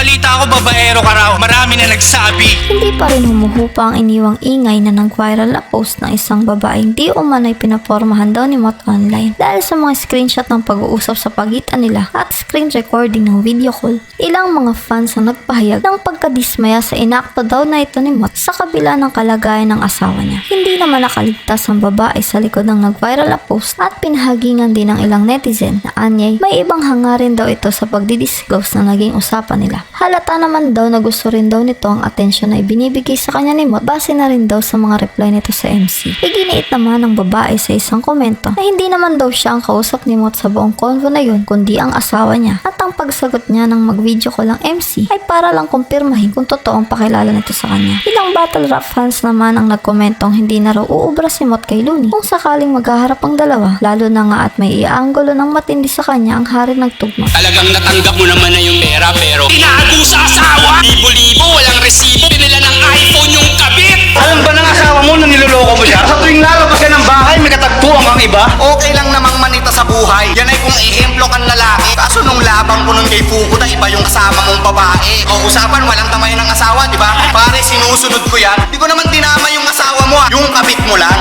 balita ko babaero ka raw. Marami na nagsabi. Hindi pa rin humuhupa ang iniwang ingay na nag-viral na post ng isang babaeng di umano'y pinapormahan daw ni Mot online dahil sa mga screenshot ng pag-uusap sa pagitan nila at screen recording ng video call. Ilang mga fans ang nagpahayag ng pagkadismaya sa inakto daw na ito ni Mot sa kabila ng kalagayan ng asawa niya. Hindi naman nakaligtas ang babae sa likod ng nag-viral na post at pinahagingan din ng ilang netizen na anyay may ibang hangarin daw ito sa pagdidisclose na naging usapan nila. Halata naman daw na gusto rin daw nito ang atensyon na ibinibigay sa kanya ni Mot base na rin daw sa mga reply nito sa MC. Iginiit naman ng babae sa isang komento na hindi naman daw siya ang kausap ni Mot sa buong convo na yun kundi ang asawa niya at ang pagsagot niya ng mag-video call ang MC ay para lang kumpirmahin kung totoo ang pakilala nito sa kanya. Ilang battle rap fans naman ang nagkomentong hindi na raw uubra si Mot kay Looney kung sakaling maghaharap ang dalawa, lalo na nga at may ianggulo ng matindi sa kanya ang hari ng tugma. Talagang natanggap mo naman na yung pera pero tinago sa asawa. Libo-libo, walang resibo. Pinila ng iPhone yung kabit. Alam ba ng asawa mo na niloloko mo siya? Sa tuwing lalabas ka ng bahay, may katagpuan kang iba? Okay lang namang manita sa buhay. Yan ay kung ehemplo kang lalaki. Kaso nung labang ko nun kay Fukuda, iba yung kasama mong babae. O usapan, walang tamay ng asawa, di ba? Pare, sinusunod ko yan. Di ko naman dinama yung asawa mo, yung kabit mo lang.